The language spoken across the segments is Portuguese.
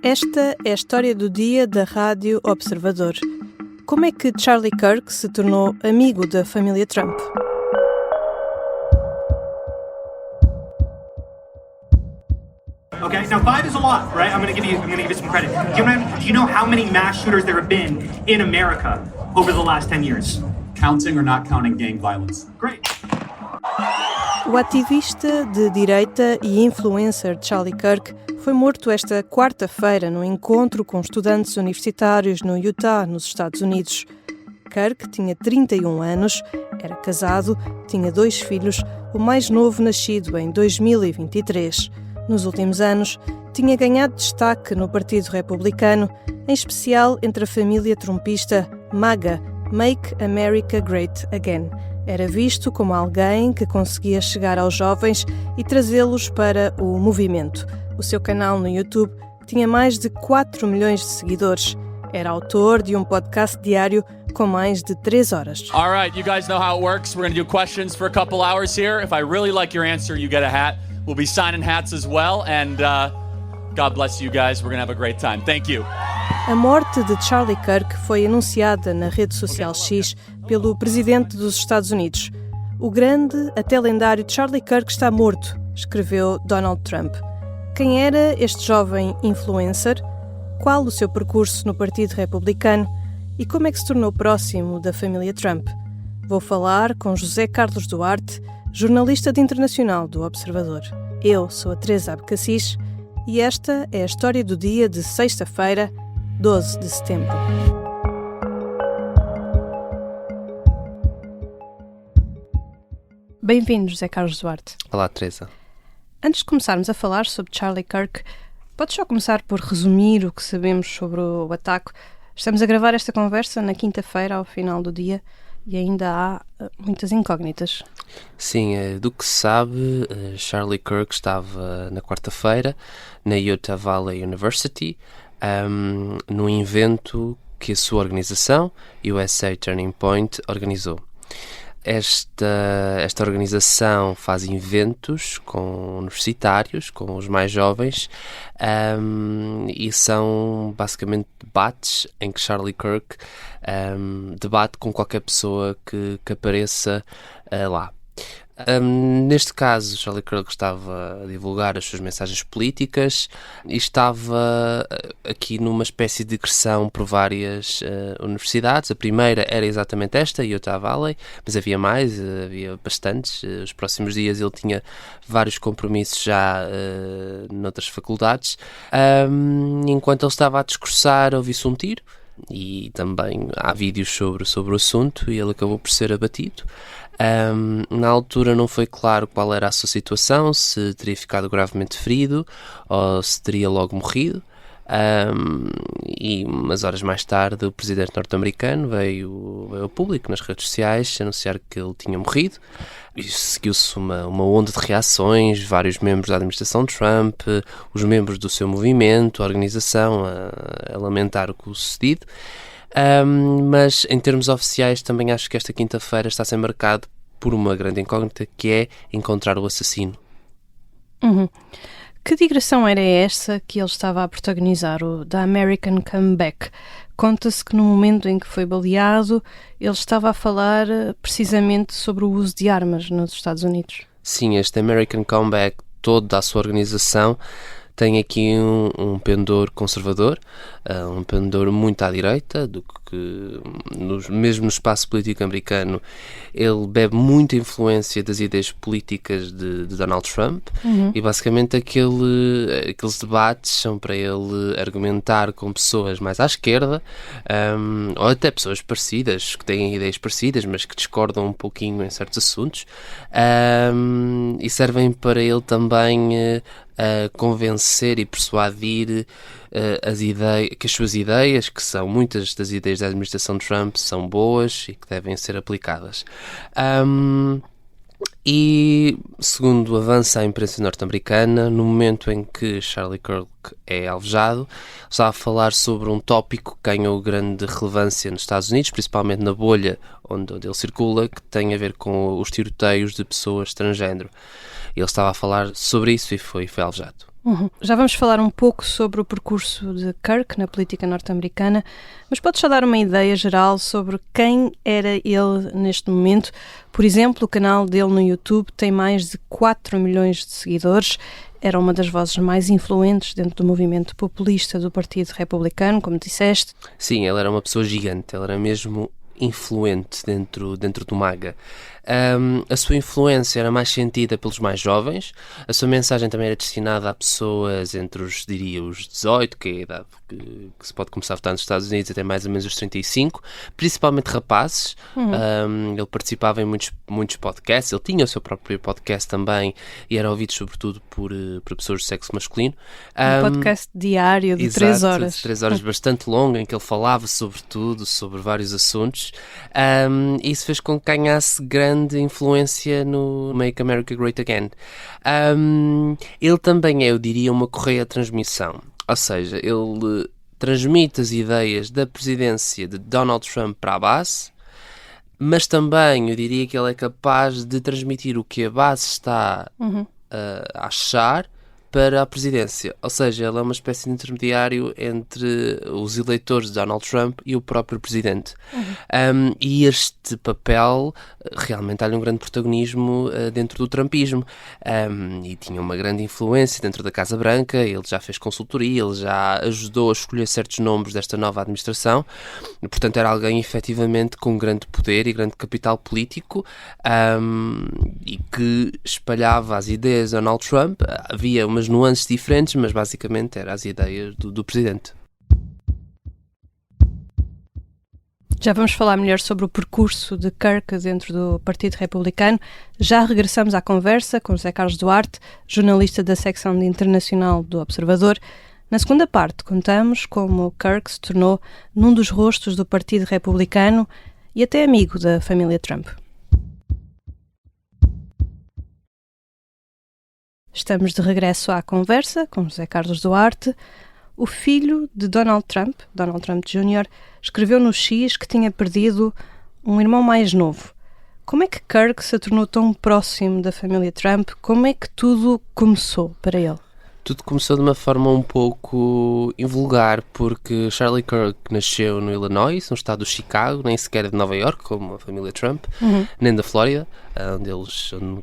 Esta é a história do dia da Rádio Observador. Como é que Charlie Kirk se tornou amigo da família Trump? Okay, now 5 is a lot, right? I'm gonna give you some credit. Do you know how many mass shooters there have been in America over the last 10 years? Counting or not counting gang violence? Great. O ativista de direita e influencer Charlie Kirk foi morto esta quarta-feira num encontro com estudantes universitários no Utah, nos Estados Unidos. Kirk tinha 31 anos, era casado, tinha 2 filhos, o mais novo nascido em 2023. Nos últimos anos, tinha ganhado destaque no Partido Republicano, em especial entre a família trumpista MAGA, Make America Great Again. Era visto como alguém que conseguia chegar aos jovens e trazê-los para o movimento. O seu canal no YouTube tinha mais de 4 milhões de seguidores. Era autor de um podcast diário com mais de 3 horas. All right, you guys know how it works. We're going to do questions for a couple hours here. If I really like your answer, you get a hat. We'll be signing hats as well. And God bless you guys. We're going to have a great time. Thank you. A morte de Charlie Kirk foi anunciada na rede social X pelo presidente dos Estados Unidos. O grande, até lendário Charlie Kirk está morto, escreveu Donald Trump. Quem era este jovem influencer? Qual o seu percurso no Partido Republicano? E como é que se tornou próximo da família Trump? Vou falar com José Carlos Duarte, jornalista de internacional do Observador. Eu sou a Teresa Abcacis e esta é a história do dia de sexta-feira, 12 de setembro. Bem-vindo, José Carlos Duarte. Olá, Teresa. Antes de começarmos a falar sobre Charlie Kirk, podes só começar por resumir o que sabemos sobre o ataque? Estamos a gravar esta conversa na quinta-feira, ao final do dia, e ainda há muitas incógnitas. Sim, do que se sabe, Charlie Kirk estava na quarta-feira na Utah Valley University, num evento que a sua organização, USA Turning Point, organizou. Esta organização faz eventos com universitários, com os mais jovens, e são basicamente debates em que Charlie Kirk debate com qualquer pessoa que apareça lá. Neste caso, Charlie Kirk estava a divulgar as suas mensagens políticas e estava aqui numa espécie de digressão por várias universidades. A primeira era exatamente esta, Utah Valley, mas havia mais, havia bastantes. Os próximos dias ele tinha vários compromissos já noutras faculdades. Enquanto ele estava a discursar, ouviu-se um tiro e também há vídeos sobre o assunto e ele acabou por ser abatido. Na altura não foi claro qual era a sua situação, se teria ficado gravemente ferido ou se teria logo morrido. E umas horas mais tarde o presidente norte-americano veio ao público nas redes sociais anunciar que ele tinha morrido. E seguiu-se uma onda de reações, vários membros da administração Trump, os membros do seu movimento, a organização, a lamentar o sucedido. Mas em termos oficiais também acho que esta quinta-feira está a ser marcado por uma grande incógnita, que é encontrar o assassino. Que digressão era essa que ele estava a protagonizar, o da American Comeback? Conta-se que no momento em que foi baleado, ele estava a falar precisamente sobre o uso de armas nos Estados Unidos. Sim, este American Comeback, toda a sua organização, tem aqui um pendor conservador, um pendor muito à direita, do que mesmo no espaço político americano ele bebe muita influência das ideias políticas de Donald Trump. E basicamente aqueles debates são para ele argumentar com pessoas mais à esquerda, ou até pessoas parecidas, que têm ideias parecidas, mas que discordam um pouquinho em certos assuntos, e servem para ele também convencer e persuadir que as suas ideias, que são muitas das ideias da administração Trump, são boas e que devem ser aplicadas. E, segundo avança a imprensa norte-americana, no momento em que Charlie Kirk é alvejado, está a falar sobre um tópico que ganhou grande relevância nos Estados Unidos, principalmente na bolha onde ele circula, que tem a ver com os tiroteios de pessoas transgénero. Ele estava a falar sobre isso e foi alvejado. Já vamos falar um pouco sobre o percurso de Kirk na política norte-americana, mas podes só dar uma ideia geral sobre quem era ele neste momento? Por exemplo, o canal dele no YouTube tem mais de 4 milhões de seguidores. Era uma das vozes mais influentes dentro do movimento populista do Partido Republicano, como disseste. Sim, ele era uma pessoa gigante, ele era mesmo influente dentro do MAGA. A sua influência era mais sentida pelos mais jovens, a sua mensagem também era destinada a pessoas entre os 18, que é a idade que se pode começar a votar nos Estados Unidos, até mais ou menos os 35, principalmente rapazes. Ele participava em muitos podcasts, ele tinha o seu próprio podcast também e era ouvido sobretudo por pessoas do sexo masculino. Um podcast diário de 3 horas. 3 horas bastante longo, em que ele falava sobre tudo, sobre vários assuntos. Isso fez com que ganhasse grande influência no Make America Great Again. Ele também é, eu diria, uma correia de transmissão. Ou seja, ele transmite as ideias da presidência de Donald Trump para a base, mas também eu diria que ele é capaz de transmitir o que a base está a achar para a presidência. Ou seja, ele é uma espécie de intermediário entre os eleitores de Donald Trump e o próprio presidente. E este papel realmente dá-lhe um grande protagonismo dentro do trumpismo. E tinha uma grande influência dentro da Casa Branca. Ele já fez consultoria, ele já ajudou a escolher certos nomes desta nova administração. E, portanto, era alguém efetivamente com grande poder e grande capital político, e que espalhava as ideias de Donald Trump. Havia umas nuances diferentes, mas basicamente eram as ideias do presidente. Já vamos falar melhor sobre o percurso de Kirk dentro do Partido Republicano. Já regressamos à conversa com José Carlos Duarte, jornalista da secção de internacional do Observador. Na segunda parte, contamos como Kirk se tornou num dos rostos do Partido Republicano e até amigo da família Trump. Estamos de regresso à conversa com José Carlos Duarte. O filho de Donald Trump Jr., escreveu no X que tinha perdido um irmão mais novo. Como é que Kirk se tornou tão próximo da família Trump? Como é que tudo começou para ele? Tudo começou de uma forma um pouco invulgar, porque Charlie Kirk nasceu no Illinois, no estado do Chicago, nem sequer de Nova York, como a família Trump, nem da Flórida, onde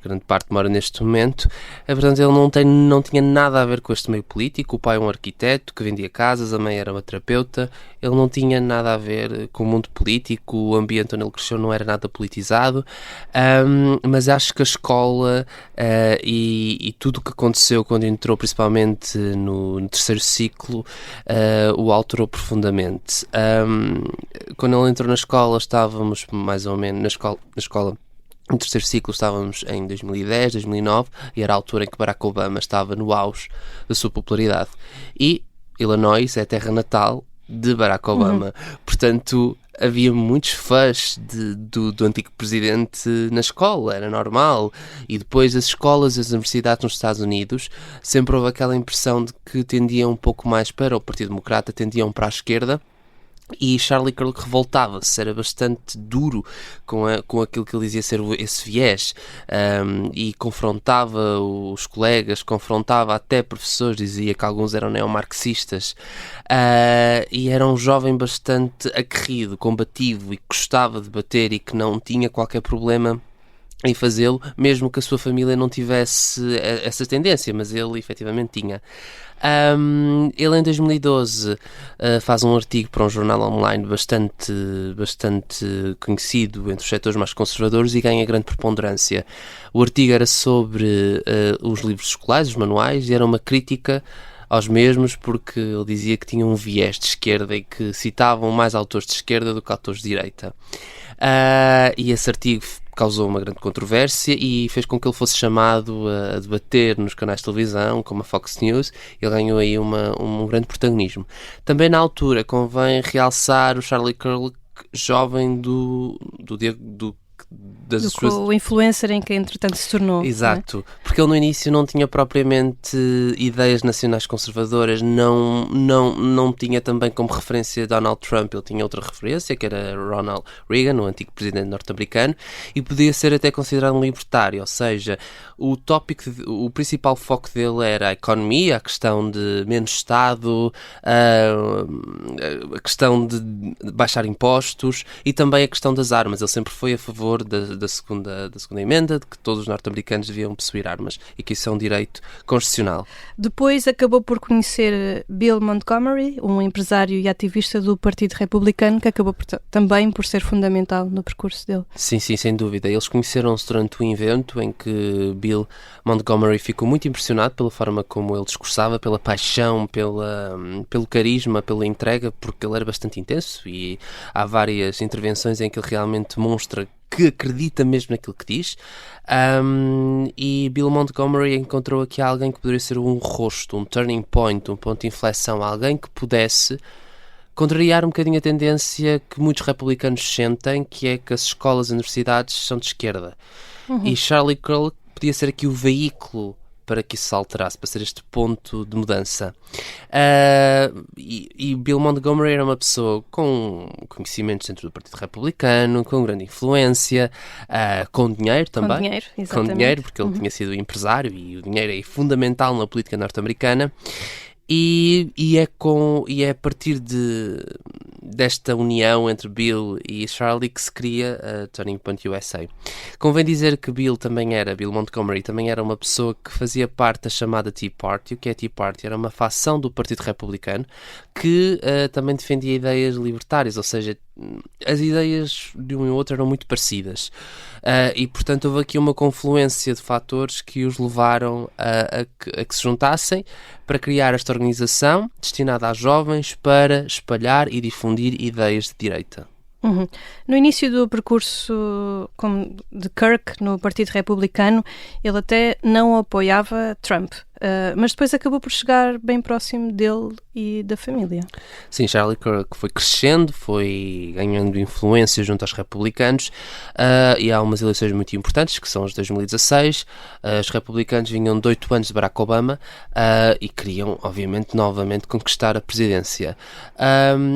grande parte mora neste momento. Portanto, ele não tinha nada a ver com este meio político. O pai é um arquiteto que vendia casas, a mãe era uma terapeuta. Ele não tinha nada a ver com o mundo político, o ambiente onde ele cresceu não era nada politizado, mas acho que a escola e tudo o que aconteceu quando entrou, principalmente no terceiro ciclo, o alterou profundamente. Quando ele entrou na escola, estávamos mais ou menos na escola. No terceiro ciclo estávamos em 2010, 2009, e era a altura em que Barack Obama estava no auge da sua popularidade. E Illinois é a terra natal de Barack Obama. Portanto, havia muitos fãs do antigo presidente na escola, era normal. E depois as escolas e as universidades nos Estados Unidos sempre houve aquela impressão de que tendiam um pouco mais para o Partido Democrata, tendiam para a esquerda. E Charlie Kirk revoltava-se, era bastante duro com aquilo que ele dizia ser esse viés, e confrontava os colegas, confrontava até professores, dizia que alguns eram neomarxistas, e era um jovem bastante aguerrido, combativo e que gostava de bater e que não tinha qualquer problema em fazê-lo, mesmo que a sua família não tivesse essa tendência, mas ele efetivamente tinha. Ele em 2012 faz um artigo para um jornal online bastante conhecido entre os setores mais conservadores e ganha grande preponderância. O artigo era sobre os livros escolares, os manuais, e era uma crítica aos mesmos, porque ele dizia que tinham um viés de esquerda e que citavam mais autores de esquerda do que autores de direita. E esse artigo causou uma grande controvérsia e fez com que ele fosse chamado a debater nos canais de televisão, como a Fox News. Ele ganhou aí um grande protagonismo. Também na altura convém realçar o Charlie Kirk jovem do do que o influencer em que entretanto se tornou. Exato, não é? Porque ele no início não tinha propriamente ideias nacionais conservadoras, não tinha também como referência Donald Trump, ele tinha outra referência, que era Ronald Reagan, o antigo presidente norte-americano, e podia ser até considerado um libertário, ou seja, o principal foco dele era a economia, a questão de menos Estado, a questão de baixar impostos e também a questão das armas. Ele sempre foi a favor da segunda emenda, de que todos os norte-americanos deviam possuir armas e que isso é um direito constitucional. Depois acabou por conhecer Bill Montgomery, um empresário e ativista do Partido Republicano, que acabou também por ser fundamental no percurso dele. Sim, sem dúvida. Eles conheceram-se durante um evento em que Bill Montgomery ficou muito impressionado pela forma como ele discursava, pela paixão, pelo carisma, pela entrega, porque ele era bastante intenso e há várias intervenções em que ele realmente demonstra que acredita mesmo naquilo que diz, e Bill Montgomery encontrou aqui alguém que poderia ser um rosto, um turning point, um ponto de inflexão, alguém que pudesse contrariar um bocadinho a tendência que muitos republicanos sentem, que é que as escolas e universidades são de esquerda. E Charlie Kirk podia ser aqui o veículo para que isso se alterasse, para ser este ponto de mudança. E Bill Montgomery era uma pessoa com conhecimentos dentro do Partido Republicano, com grande influência, com dinheiro também. Com dinheiro, exatamente. Com dinheiro, porque ele tinha sido empresário e o dinheiro é fundamental na política norte-americana. E é a partir desta união entre Bill e Charlie que se cria a Turning Point USA. Convém dizer que Bill Montgomery também era uma pessoa que fazia parte da chamada Tea Party. O que é Tea Party? Era uma facção do Partido Republicano que também defendia ideias libertárias, ou seja, as ideias de um e outro eram muito parecidas. E, portanto, houve aqui uma confluência de fatores que os levaram a que se juntassem para criar esta organização destinada a jovens para espalhar e difundir ideias de direita. No início do percurso de Kirk no Partido Republicano, ele até não apoiava Trump, mas depois acabou por chegar bem próximo dele e da família. Sim, Charlie Kirk foi crescendo, foi ganhando influência junto aos republicanos, e há umas eleições muito importantes, que são as de 2016. Os republicanos vinham de 8 anos de Barack Obama e queriam, obviamente, novamente conquistar a presidência.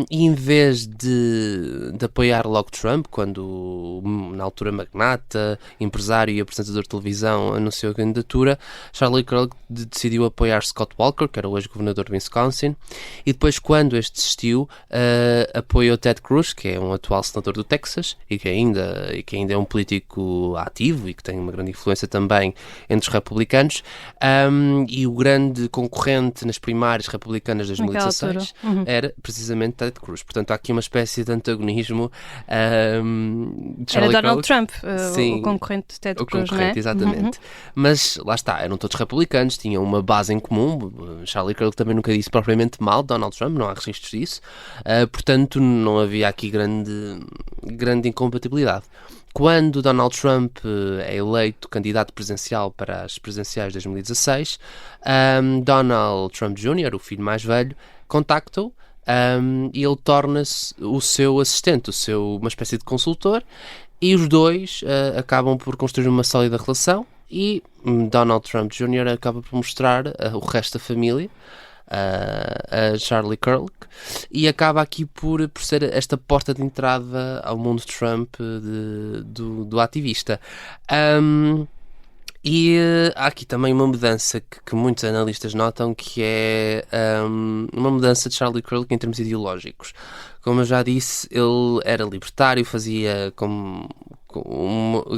E em vez de apoiar logo Trump, quando na altura magnata, empresário e apresentador de televisão anunciou a candidatura, Charlie Kirk decidiu apoiar Scott Walker, que era o ex-governador de Wisconsin, e depois, quando este desistiu, apoiou Ted Cruz, que é um atual senador do Texas e que ainda é um político ativo e que tem uma grande influência também entre os republicanos, e o grande concorrente nas primárias republicanas de 2016 era precisamente Ted Cruz. Portanto, há aqui uma espécie de antagonismo. Era Donald Trump, o concorrente de Ted Cruz, não é? Exatamente. Mas lá está, eram todos republicanos, tinham uma base em comum. Charlie Kirk também nunca disse propriamente mal de Donald Trump, não há registros disso. Portanto, não havia aqui grande incompatibilidade. Quando Donald Trump é eleito candidato presidencial para as presidenciais de 2016, Donald Trump Jr., o filho mais velho, contacta-o e ele torna-se o seu assistente, uma espécie de consultor, e os dois acabam por construir uma sólida relação e Donald Trump Jr. acaba por mostrar o resto da família a Charlie Kirk e acaba aqui por ser esta porta de entrada ao mundo Trump do ativista. E há aqui também uma mudança que muitos analistas notam, que é uma mudança de Charlie Kirk em termos ideológicos. Como eu já disse, ele era libertário,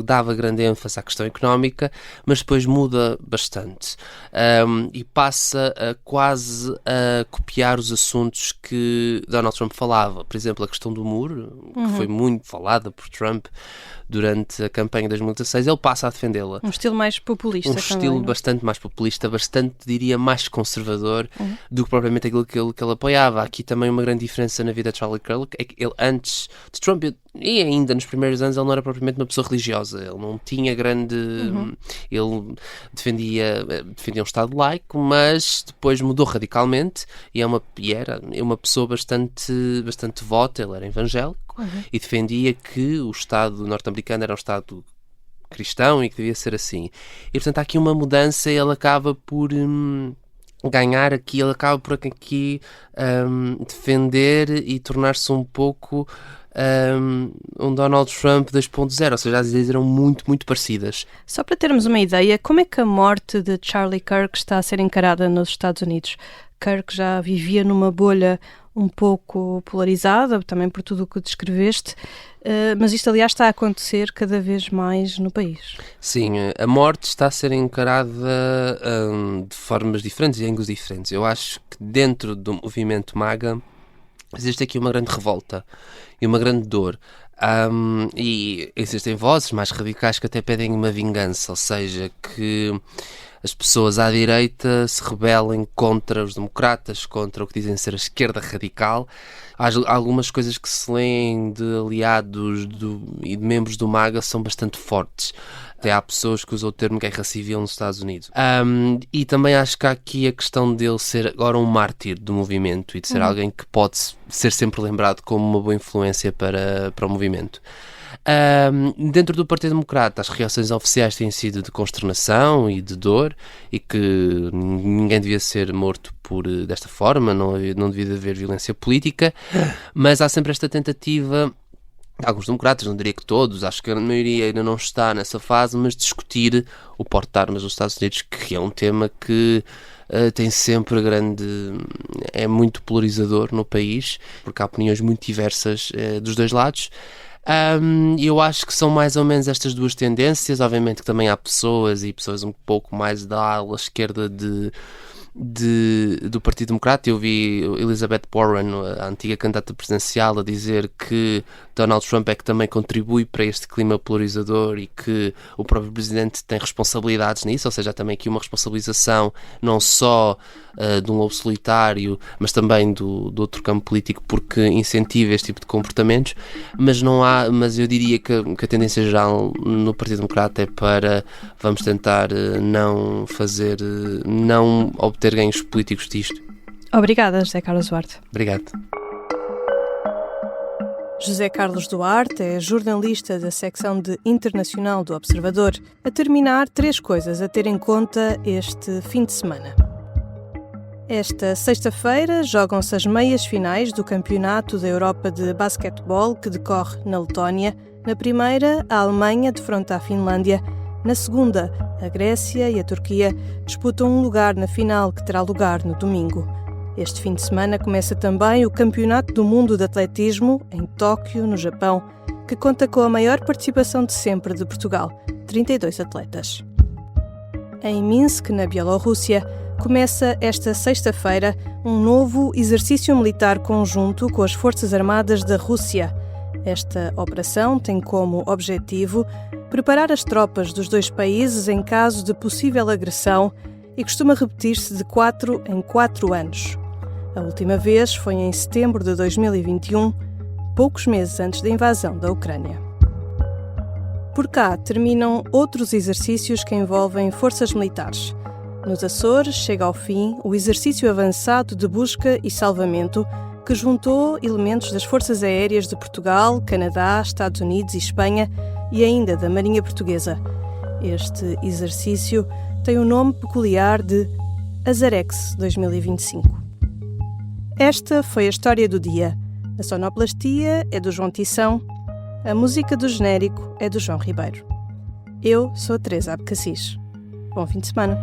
dava grande ênfase à questão económica, mas depois muda bastante e passa quase a copiar os assuntos que Donald Trump falava. Por exemplo, a questão do muro, que foi muito falada por Trump durante a campanha de 2016, ele passa a defendê-la. Um estilo mais populista também. Estilo bastante mais populista, bastante, diria, mais conservador do que propriamente aquilo que ele apoiava. Há aqui também uma grande diferença na vida de Charlie Kirk, é que ele, antes de Trump, e ainda nos primeiros anos, ele não era propriamente uma pessoa religiosa, ele não tinha grande... Ele defendia um Estado laico, mas depois mudou radicalmente e era uma pessoa bastante devota, ele era evangélico, e defendia que o Estado norte-americano era um Estado cristão e que devia ser assim. E, portanto, há aqui uma mudança e ele acaba por ganhar aqui, ele acaba por aqui defender e tornar-se um pouco um Donald Trump 2.0, ou seja, as ideias eram muito, muito parecidas. Só para termos uma ideia, como é que a morte de Charlie Kirk está a ser encarada nos Estados Unidos? Kirk já vivia numa bolha um pouco polarizada, também por tudo o que descreveste, mas isto, aliás, está a acontecer cada vez mais no país. Sim, a morte está a ser encarada de formas diferentes e ângulos diferentes. Eu acho que dentro do movimento MAGA existe aqui uma grande revolta e uma grande dor. E existem vozes mais radicais que até pedem uma vingança, ou seja, que as pessoas à direita se rebelem contra os democratas, contra o que dizem ser a esquerda radical. Há algumas coisas que se leem de aliados e de membros do MAGA são bastante fortes. Até há pessoas que usam o termo guerra civil nos Estados Unidos. E também acho que há aqui a questão dele ser agora um mártir do movimento e de ser alguém que pode ser sempre lembrado como uma boa influência para o movimento. Dentro do Partido Democrata, as reações oficiais têm sido de consternação e de dor, e que ninguém devia ser morto desta forma, não devia haver violência política, mas há sempre esta tentativa, alguns democratas, não diria que todos, acho que a maioria ainda não está nessa fase, mas discutir o porte de armas nos Estados Unidos, que é um tema que tem sempre é muito polarizador no país, porque há opiniões muito diversas dos dois lados. Eu acho que são mais ou menos estas duas tendências. Obviamente que também há pessoas um pouco mais da ala esquerda do Partido Democrata. Eu vi Elizabeth Warren, a antiga candidata presidencial, a dizer que Donald Trump é que também contribui para este clima polarizador e que o próprio presidente tem responsabilidades nisso, ou seja, há também aqui uma responsabilização não só de um lobo solitário, mas também do outro campo político, porque incentiva este tipo de comportamentos. Mas eu diria que a tendência geral no Partido Democrata é para vamos tentar não obter ganhos políticos disto. Obrigada, José Carlos Duarte. Obrigado. José Carlos Duarte é jornalista da secção de Internacional do Observador. A terminar, 3 coisas a ter em conta este fim de semana. Esta sexta-feira jogam-se as meias finais do Campeonato da Europa de Basquetebol, que decorre na Letónia. Na primeira, a Alemanha defronta a Finlândia. Na segunda, a Grécia e a Turquia disputam um lugar na final, que terá lugar no domingo. Este fim de semana começa também o Campeonato do Mundo de Atletismo, em Tóquio, no Japão, que conta com a maior participação de sempre de Portugal, 32 atletas. Em Minsk, na Bielorrússia, começa esta sexta-feira um novo exercício militar conjunto com as Forças Armadas da Rússia. Esta operação tem como objetivo preparar as tropas dos 2 países em caso de possível agressão e costuma repetir-se de 4 em 4 anos. A última vez foi em setembro de 2021, poucos meses antes da invasão da Ucrânia. Por cá terminam outros exercícios que envolvem forças militares. Nos Açores chega ao fim o exercício avançado de busca e salvamento que juntou elementos das Forças Aéreas de Portugal, Canadá, Estados Unidos e Espanha e ainda da Marinha Portuguesa. Este exercício tem o nome peculiar de Azarex 2025. Esta foi a história do dia. A sonoplastia é do João Tição, a música do genérico é do João Ribeiro. Eu sou a Teresa Abcacis. Bom fim de semana.